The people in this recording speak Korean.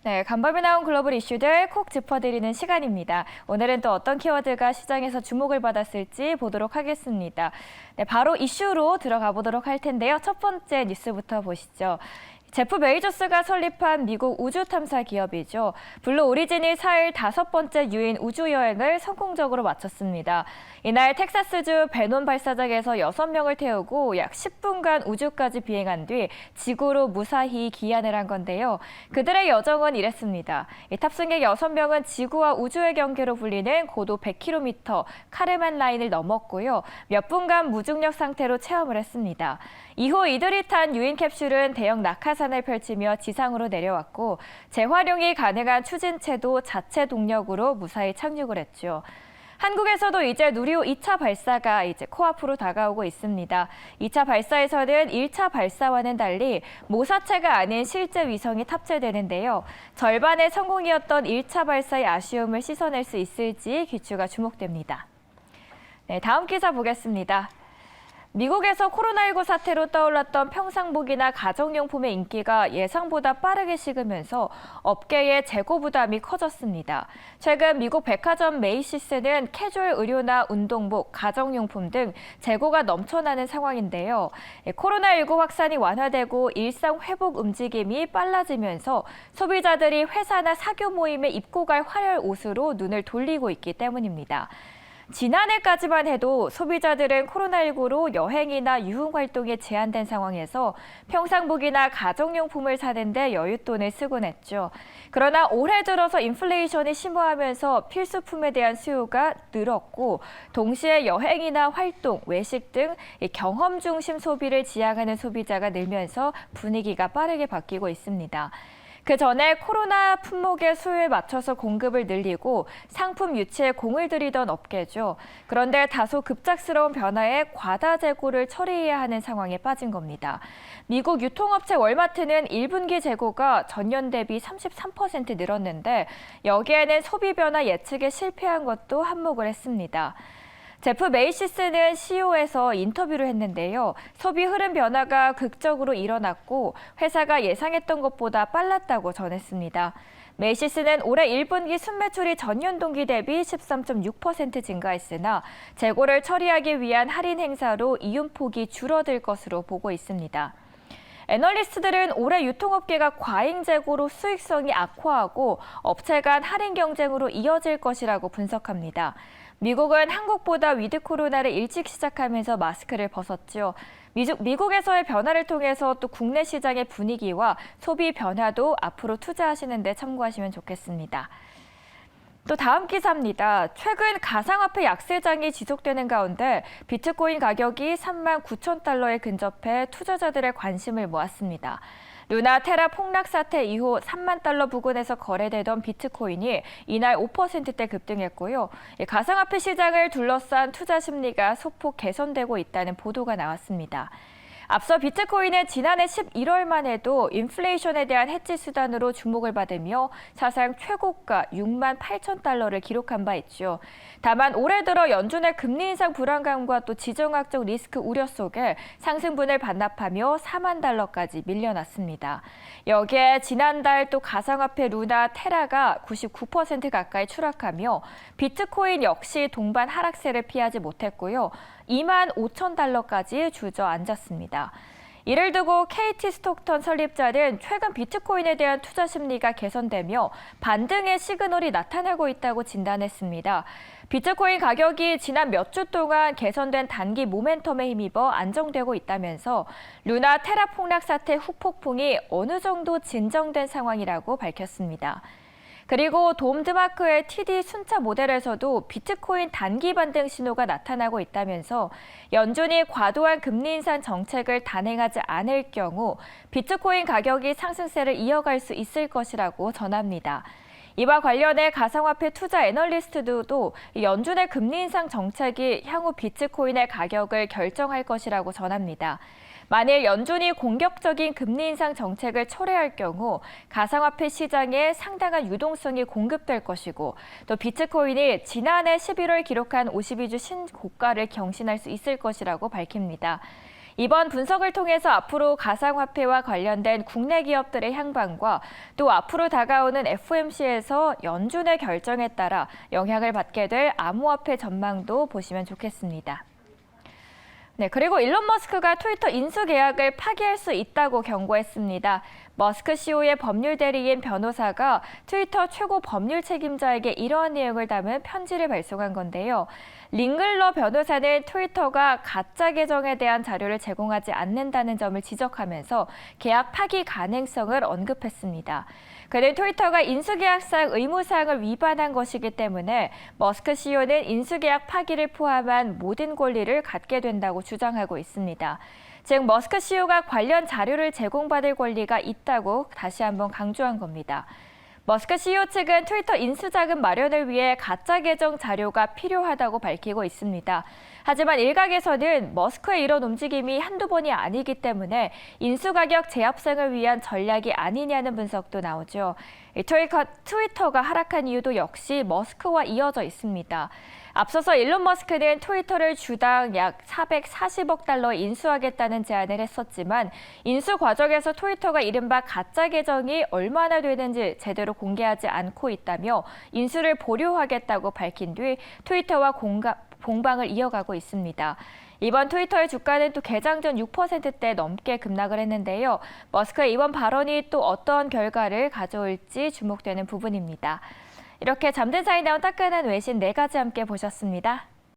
네, 간밤에 나온 글로벌 이슈들 콕 짚어드리는 시간입니다. 오늘은 또 어떤 키워드가 시장에서 주목을 받았을지 보도록 하겠습니다. 네, 바로 이슈로 들어가 보도록 할 텐데요. 첫 번째 뉴스부터 보시죠. 제프 베이조스가 설립한 미국 우주 탐사 기업이죠. 블루 오리진이 4일 5번째 유인 우주 여행을 성공적으로 마쳤습니다. 이날 텍사스주 베논 발사장에서 6명을 태우고 약 10분간 우주까지 비행한 뒤 지구로 무사히 귀환을 한 건데요. 그들의 여정은 이랬습니다. 탑승객 6명은 지구와 우주의 경계로 불리는 고도 100km 카르만 라인을 넘었고요. 몇 분간 무중력 상태로 체험을 했습니다. 이후 이들이 탄 유인 캡슐은 대형 낙하산을 펼치며 지상으로 내려왔고 재활용이 가능한 추진체도 자체 동력으로 무사히 착륙을 했죠. 한국에서도 이제 누리호 2차 발사가 코앞으로 다가오고 있습니다. 2차 발사에서는 1차 발사와는 달리 모사체가 아닌 실제 위성이 탑재되는데요. 절반의 성공이었던 1차 발사의 아쉬움을 씻어낼 수 있을지 귀추가 주목됩니다. 네, 다음 기사 보겠습니다. 미국에서 코로나19 사태로 떠올랐던 평상복이나 가정용품의 인기가 예상보다 빠르게 식으면서 업계의 재고 부담이 커졌습니다. 최근 미국 백화점 메이시스는 캐주얼 의료나 운동복, 가정용품 등 재고가 넘쳐나는 상황인데요. 코로나19 확산이 완화되고 일상 회복 움직임이 빨라지면서 소비자들이 회사나 사교 모임에 입고 갈 화려한 옷으로 눈을 돌리고 있기 때문입니다. 지난해까지만 해도 소비자들은 코로나19로 여행이나 유흥 활동에 제한된 상황에서 평상복이나 가정용품을 사는데 여윳돈을 쓰곤 했죠. 그러나 올해 들어서 인플레이션이 심화하면서 필수품에 대한 수요가 늘었고 동시에 여행이나 활동, 외식 등 경험 중심 소비를 지향하는 소비자가 늘면서 분위기가 빠르게 바뀌고 있습니다. 그 전에 코로나 품목의 수요에 맞춰서 공급을 늘리고 상품 유치에 공을 들이던 업계죠. 그런데 다소 급작스러운 변화에 과다 재고를 처리해야 하는 상황에 빠진 겁니다. 미국 유통업체 월마트는 1분기 재고가 전년 대비 33% 늘었는데 여기에는 소비 변화 예측에 실패한 것도 한몫을 했습니다. 제프 메이시스는 CEO에서 인터뷰를 했는데요. 소비 흐름 변화가 극적으로 일어났고 회사가 예상했던 것보다 빨랐다고 전했습니다. 메이시스는 올해 1분기 순매출이 전년 동기 대비 13.6% 증가했으나 재고를 처리하기 위한 할인 행사로 이윤폭이 줄어들 것으로 보고 있습니다. 애널리스트들은 올해 유통업계가 과잉 재고로 수익성이 악화하고 업체 간 할인 경쟁으로 이어질 것이라고 분석합니다. 미국은 한국보다 위드 코로나를 일찍 시작하면서 마스크를 벗었죠. 미국에서의 변화를 통해서 또 국내 시장의 분위기와 소비 변화도 앞으로 투자하시는 데 참고하시면 좋겠습니다. 또 다음 기사입니다. 최근 가상화폐 약세장이 지속되는 가운데 비트코인 가격이 39,000달러에 근접해 투자자들의 관심을 모았습니다. 루나 테라 폭락 사태 이후 3만 달러 부근에서 거래되던 비트코인이 이날 5%대 급등했고요. 가상화폐 시장을 둘러싼 투자 심리가 소폭 개선되고 있다는 보도가 나왔습니다. 앞서 비트코인은 지난해 11월만 해도 인플레이션에 대한 해지 수단으로 주목을 받으며 사상 최고가 6만 8천 달러를 기록한 바 있죠. 다만 올해 들어 연준의 금리 인상 불안감과 또 지정학적 리스크 우려 속에 상승분을 반납하며 4만 달러까지 밀려났습니다. 여기에 지난달 또 가상화폐 루나 테라가 99% 가까이 추락하며 비트코인 역시 동반 하락세를 피하지 못했고요. 2만 5천 달러까지 주저앉았습니다. 이를 두고 KT 스톡턴 설립자는 최근 비트코인에 대한 투자 심리가 개선되며 반등의 시그널이 나타나고 있다고 진단했습니다. 비트코인 가격이 지난 몇 주 동안 개선된 단기 모멘텀에 힘입어 안정되고 있다면서 루나 테라 폭락 사태 후폭풍이 어느 정도 진정된 상황이라고 밝혔습니다. 그리고 돔드마크의 TD 순차 모델에서도 비트코인 단기 반등 신호가 나타나고 있다면서 연준이 과도한 금리 인상 정책을 단행하지 않을 경우 비트코인 가격이 상승세를 이어갈 수 있을 것이라고 전합니다. 이와 관련해 가상화폐 투자 애널리스트들도 연준의 금리 인상 정책이 향후 비트코인의 가격을 결정할 것이라고 전합니다. 만일 연준이 공격적인 금리 인상 정책을 철회할 경우 가상화폐 시장에 상당한 유동성이 공급될 것이고 또 비트코인이 지난해 11월 기록한 52주 신고가를 경신할 수 있을 것이라고 밝힙니다. 이번 분석을 통해서 앞으로 가상화폐와 관련된 국내 기업들의 향방과 또 앞으로 다가오는 FOMC에서 연준의 결정에 따라 영향을 받게 될 암호화폐 전망도 보시면 좋겠습니다. 네, 그리고 일론 머스크가 트위터 인수 계약을 파기할 수 있다고 경고했습니다. 머스크 CEO의 법률 대리인 변호사가 트위터 최고 법률 책임자에게 이러한 내용을 담은 편지를 발송한 건데요. 링글러 변호사는 트위터가 가짜 계정에 대한 자료를 제공하지 않는다는 점을 지적하면서 계약 파기 가능성을 언급했습니다. 그는 트위터가 인수계약상 의무사항을 위반한 것이기 때문에 머스크 CEO는 인수계약 파기를 포함한 모든 권리를 갖게 된다고 주장하고 있습니다. 즉 머스크 CEO가 관련 자료를 제공받을 권리가 있다고 다시 한번 강조한 겁니다. 머스크 CEO 측은 트위터 인수자금 마련을 위해 가짜 계정 자료가 필요하다고 밝히고 있습니다. 하지만 일각에서는 머스크의 이런 움직임이 한두 번이 아니기 때문에 인수가격 제압상을 위한 전략이 아니냐는 분석도 나오죠. 트위터가 하락한 이유도 역시 머스크와 이어져 있습니다. 앞서서 일론 머스크는 트위터를 주당 약 440억 달러 인수하겠다는 제안을 했었지만 인수 과정에서 트위터가 이른바 가짜 계정이 얼마나 되는지 제대로 공개하지 않고 있다며 인수를 보류하겠다고 밝힌 뒤 트위터와 공방을 이어가고 있습니다. 이번 트위터의 주가는 또 개장 전 6%대 넘게 급락을 했는데요. 머스크의 이번 발언이 또 어떤 결과를 가져올지 주목되는 부분입니다. 이렇게 잠든 사이 나온 따끈한 외신 4가지 함께 보셨습니다.